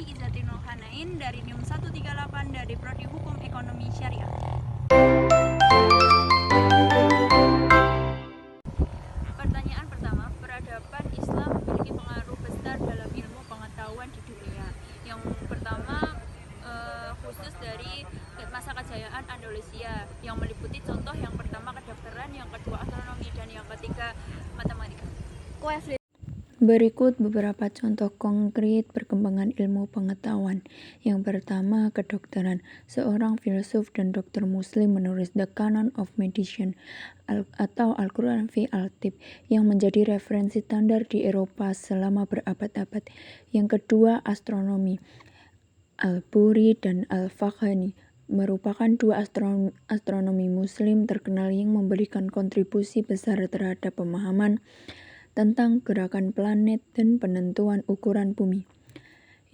Izzatin Nurhanain dari NIM 138 dari Prodi Hukum Ekonomi Syariah. Pertanyaan pertama, peradaban Islam memiliki pengaruh besar dalam ilmu pengetahuan di dunia. Yang pertama, khusus dari masa kejayaan Andalusia yang meliputi contoh yang pertama kedokteran, yang kedua astronomi, dan yang ketiga matematika. Berikut beberapa contoh konkret perkembangan ilmu pengetahuan. Yang pertama, kedokteran. Seorang filsuf dan dokter muslim menulis The Canon of Medicine atau Al-Quran fi al-Tib yang menjadi referensi standar di Eropa selama berabad-abad. Yang kedua, astronomi. Al-Buri dan Al-Fakhani merupakan dua astronomi muslim terkenal yang memberikan kontribusi besar terhadap pemahaman tentang gerakan planet dan penentuan ukuran bumi.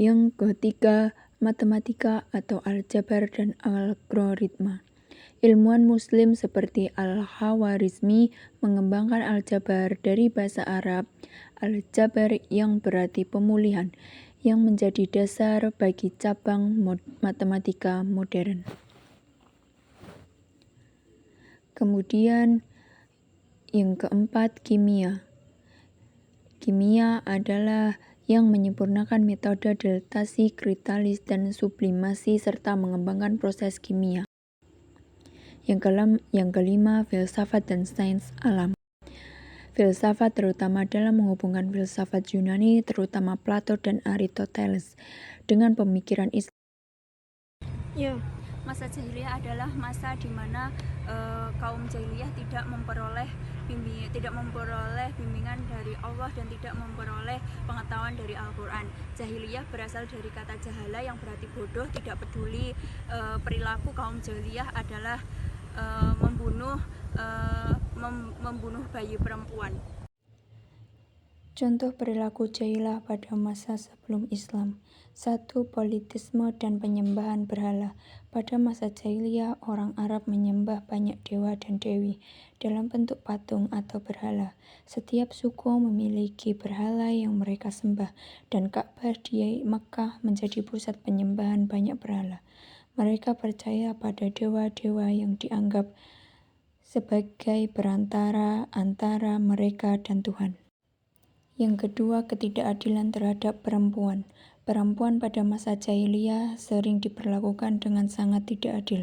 Yang ketiga, matematika atau aljabar dan algoritma. Ilmuwan muslim seperti Al-Khawarizmi mengembangkan aljabar dari bahasa Arab al-jabar yang berarti pemulihan, yang menjadi dasar bagi cabang matematika modern. Kemudian yang keempat, kimia. Kimia adalah yang menyempurnakan metode dilatasi, kritalis, dan sublimasi serta mengembangkan proses kimia. Yang kelima, filsafat dan sains alam. Filsafat terutama dalam menghubungkan filsafat Yunani, terutama Plato dan Aristoteles, dengan pemikiran Islam. Masa jahiliyah adalah masa di mana kaum jahiliyah tidak memperoleh bimbingan dari Allah dan tidak memperoleh pengetahuan dari Al-Quran. Jahiliyah berasal dari kata jahala yang berarti bodoh, tidak peduli. Perilaku kaum jahiliyah adalah membunuh bayi perempuan. Contoh perilaku jahiliyah pada masa sebelum Islam. 1. Politisme dan penyembahan berhala. Pada masa jahiliyah, orang Arab menyembah banyak dewa dan dewi dalam bentuk patung atau berhala. Setiap suku memiliki berhala yang mereka sembah, dan Ka'bah di Mekah menjadi pusat penyembahan banyak berhala. Mereka percaya pada dewa-dewa yang dianggap sebagai perantara antara mereka dan Tuhan. Yang kedua, ketidakadilan terhadap perempuan. Perempuan pada masa jahiliyah sering diperlakukan dengan sangat tidak adil.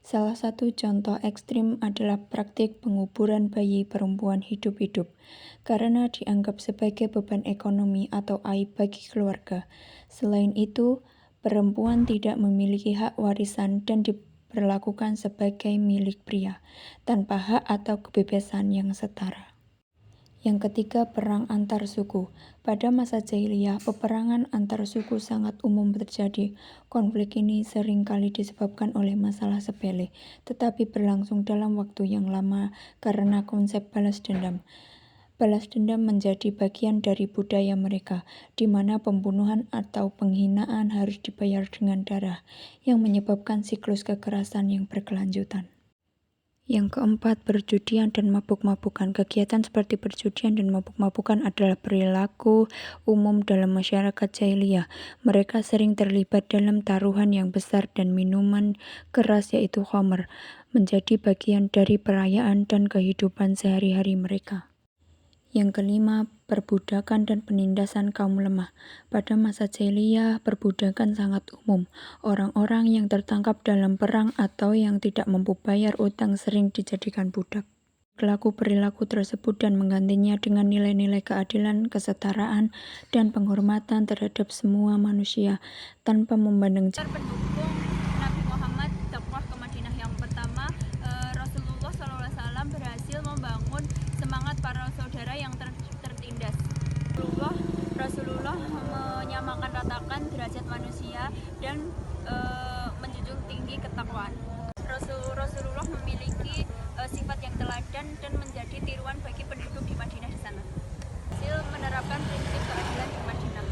Salah satu contoh ekstrim adalah praktik penguburan bayi perempuan hidup-hidup, karena dianggap sebagai beban ekonomi atau aib bagi keluarga. Selain itu, perempuan tidak memiliki hak warisan dan diperlakukan sebagai milik pria, tanpa hak atau kebebasan yang setara. Yang ketiga, perang antar suku. Pada masa jahiliyah, peperangan antar suku sangat umum terjadi. Konflik ini sering kali disebabkan oleh masalah sepele, tetapi berlangsung dalam waktu yang lama karena konsep balas dendam. Balas dendam menjadi bagian dari budaya mereka, di mana pembunuhan atau penghinaan harus dibayar dengan darah, yang menyebabkan siklus kekerasan yang berkelanjutan. Yang keempat, perjudian dan mabuk-mabukan. Kegiatan seperti perjudian dan mabuk-mabukan adalah perilaku umum dalam masyarakat jahiliyah. Mereka sering terlibat dalam taruhan yang besar dan minuman keras yaitu khamr, menjadi bagian dari perayaan dan kehidupan sehari-hari mereka. Yang kelima, perbudakan dan penindasan kaum lemah. Pada masa jahiliyah, perbudakan sangat umum. Orang-orang yang tertangkap dalam perang atau yang tidak mampu bayar utang sering dijadikan budak. Perilaku tersebut dan menggantinya dengan nilai-nilai keadilan, kesetaraan, dan penghormatan terhadap semua manusia tanpa memandang Pendukung Nabi Muhammad dakwah ke Madinah. Yang pertama, Rasulullah SAW berhasil membangun semangat para saudara yang tertindas. Rasulullah menyamakan ratakan derajat manusia dan menjunjung tinggi ketakwaan. Rasulullah memiliki sifat yang teladan dan menjadi tiruan bagi penduduk di Madinah di sana. Hasil menerapkan prinsip keadilan di Madinah.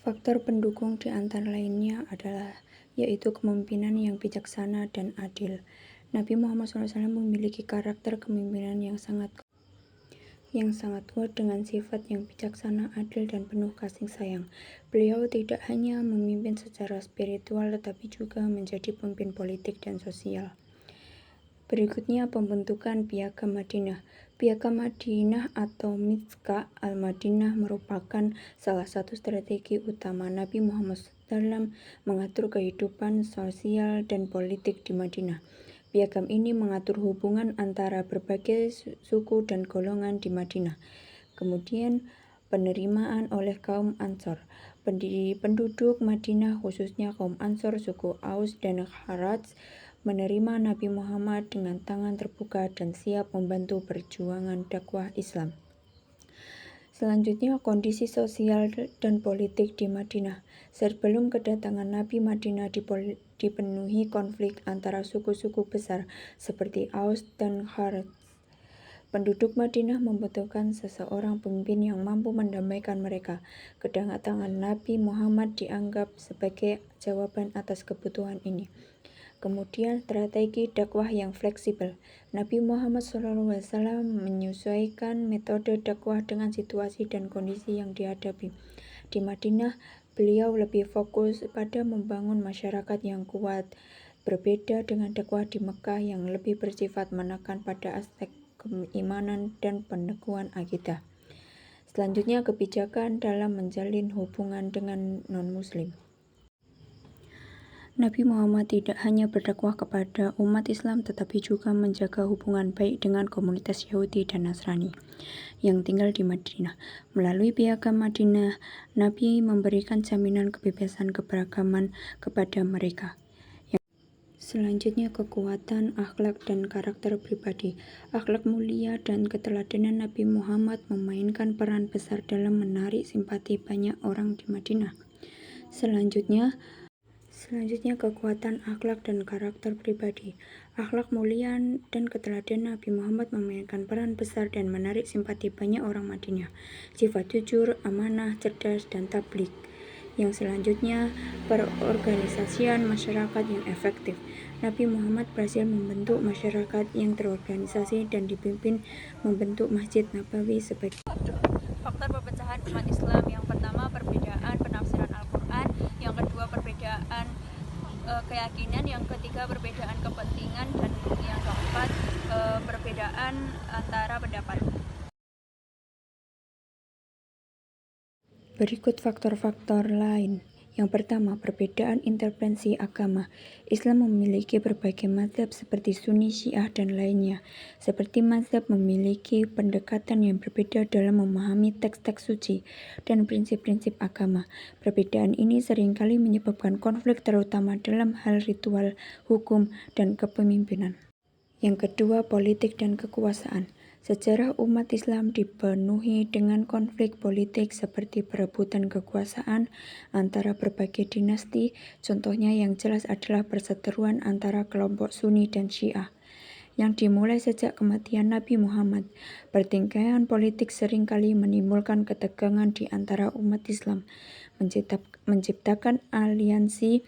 Faktor pendukung di antara lainnya adalah yaitu kepemimpinan yang bijaksana dan adil. Nabi Muhammad SAW memiliki karakter kepemimpinan yang sangat. yang sangat kuat dengan sifat yang bijaksana, adil, dan penuh kasih sayang. Beliau tidak hanya memimpin secara spiritual tetapi juga menjadi pemimpin politik dan sosial. Berikutnya pembentukan Piagam Madinah. Piagam Madinah atau Mitsqa al-Madinah merupakan salah satu strategi utama Nabi Muhammad SAW mengatur kehidupan sosial dan politik di Madinah. Piagam ini mengatur hubungan antara berbagai suku dan golongan di Madinah. Kemudian penerimaan oleh kaum Ansor. Penduduk Madinah khususnya kaum Ansor, suku Aus dan Kharaj menerima Nabi Muhammad dengan tangan terbuka dan siap membantu perjuangan dakwah Islam. Selanjutnya, kondisi sosial dan politik di Madinah. Sebelum kedatangan Nabi, Madinah dipenuhi konflik antara suku-suku besar seperti Aus dan Kharaj. Penduduk Madinah membutuhkan seseorang pemimpin yang mampu mendamaikan mereka. Kedatangan Nabi Muhammad dianggap sebagai jawaban atas kebutuhan ini. Kemudian strategi dakwah yang fleksibel. Nabi Muhammad SAW menyesuaikan metode dakwah dengan situasi dan kondisi yang dihadapi. Di Madinah, beliau lebih fokus pada membangun masyarakat yang kuat, berbeda dengan dakwah di Mekah yang lebih bersifat menekan pada aspek keimanan dan peneguhan akidah. Selanjutnya, kebijakan dalam menjalin hubungan dengan non-muslim. Nabi Muhammad tidak hanya berdakwah kepada umat Islam tetapi juga menjaga hubungan baik dengan komunitas Yahudi dan Nasrani yang tinggal di Madinah. Melalui Piagam Madinah, Nabi memberikan jaminan kebebasan keberagaman kepada mereka. Selanjutnya, kekuatan akhlak dan karakter pribadi. Akhlak mulia dan keteladanan Nabi Muhammad memainkan peran besar dalam menarik simpati banyak orang di Madinah. Selanjutnya kekuatan akhlak dan karakter pribadi. Akhlak mulia dan keteladanan Nabi Muhammad memainkan peran besar dan menarik simpati banyak orang Madinah. Sifat jujur, amanah, cerdas, dan tabligh. Yang selanjutnya, perorganisasian masyarakat yang efektif. Nabi Muhammad berhasil membentuk masyarakat yang terorganisasi dan dipimpin membentuk Masjid Nabawi sebagai faktor perpecahan umat Islam. Yang pertama, perbedaan penafsiran Al-Quran. Yang kedua, perbedaan keyakinan. Yang ketiga, perbedaan kepentingan. Dan yang keempat, perbedaan antara pendapat. Berikut faktor-faktor lain. Yang pertama, perbedaan intervensi agama. Islam memiliki berbagai mazhab seperti Sunni, Syiah, dan lainnya. Seperti mazhab memiliki pendekatan yang berbeda dalam memahami teks-teks suci dan prinsip-prinsip agama. Perbedaan ini seringkali menyebabkan konflik terutama dalam hal ritual, hukum, dan kepemimpinan. Yang kedua, politik dan kekuasaan. Sejarah umat Islam dipenuhi dengan konflik politik seperti perebutan kekuasaan antara berbagai dinasti. Contohnya yang jelas adalah perseteruan antara kelompok Sunni dan Syiah yang dimulai sejak kematian Nabi Muhammad. Pertikaian politik seringkali menimbulkan ketegangan di antara umat Islam, menciptakan aliansi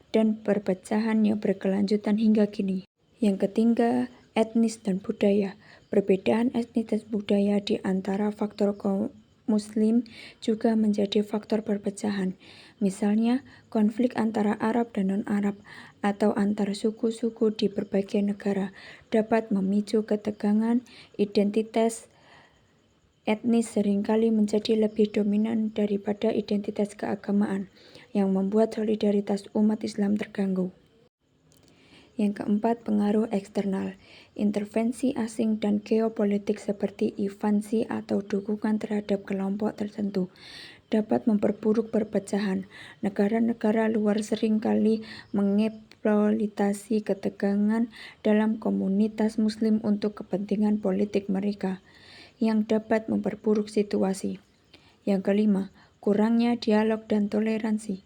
dan perpecahan yang berkelanjutan hingga kini. Yang ketiga, etnis dan budaya. Perbedaan etnis dan budaya di antara faktor kaum Muslim juga menjadi faktor perpecahan. Misalnya, konflik antara Arab dan non-Arab atau antar suku-suku di berbagai negara dapat memicu ketegangan. Identitas etnis seringkali menjadi lebih dominan daripada identitas keagamaan, yang membuat solidaritas umat Islam terganggu. Yang keempat, pengaruh eksternal. Intervensi asing dan geopolitik seperti invasi atau dukungan terhadap kelompok tertentu dapat memperburuk perpecahan. Negara-negara luar seringkali mengeksploitasi ketegangan dalam komunitas Muslim untuk kepentingan politik mereka, yang dapat memperburuk situasi. Yang kelima, kurangnya dialog dan toleransi.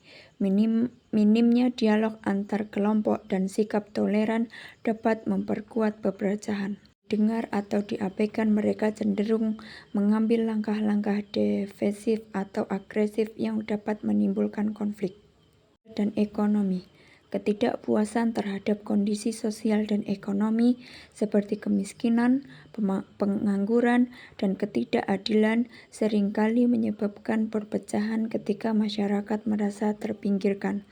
Minimnya dialog antar kelompok dan sikap toleran dapat memperkuat perpecahan. Dengar atau diabaikan, mereka cenderung mengambil langkah-langkah defensif atau agresif yang dapat menimbulkan konflik. Dan ekonomi. ketidakpuasan terhadap kondisi sosial dan ekonomi seperti kemiskinan, pengangguran, dan ketidakadilan seringkali menyebabkan perpecahan ketika masyarakat merasa terpinggirkan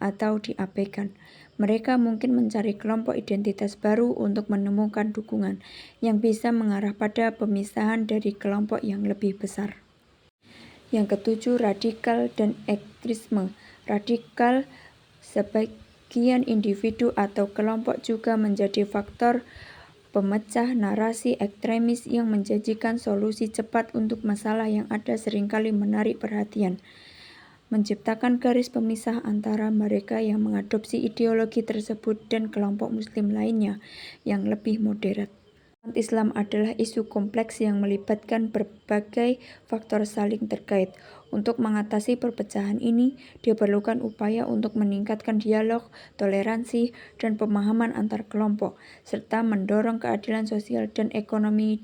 atau diabaikan. Mereka mungkin mencari kelompok identitas baru untuk menemukan dukungan yang bisa mengarah pada pemisahan dari kelompok yang lebih besar. Yang ketujuh, radikal dan ekstremisme. Radikal sebagian individu atau kelompok juga menjadi faktor pemecah narasi ekstremis yang menjanjikan solusi cepat untuk masalah yang ada seringkali menarik perhatian, menciptakan garis pemisah antara mereka yang mengadopsi ideologi tersebut dan kelompok muslim lainnya yang lebih moderat. Islam adalah isu kompleks yang melibatkan berbagai faktor saling terkait. Untuk mengatasi perpecahan ini, diperlukan upaya untuk meningkatkan dialog, toleransi, dan pemahaman antar kelompok, serta mendorong keadilan sosial dan ekonomi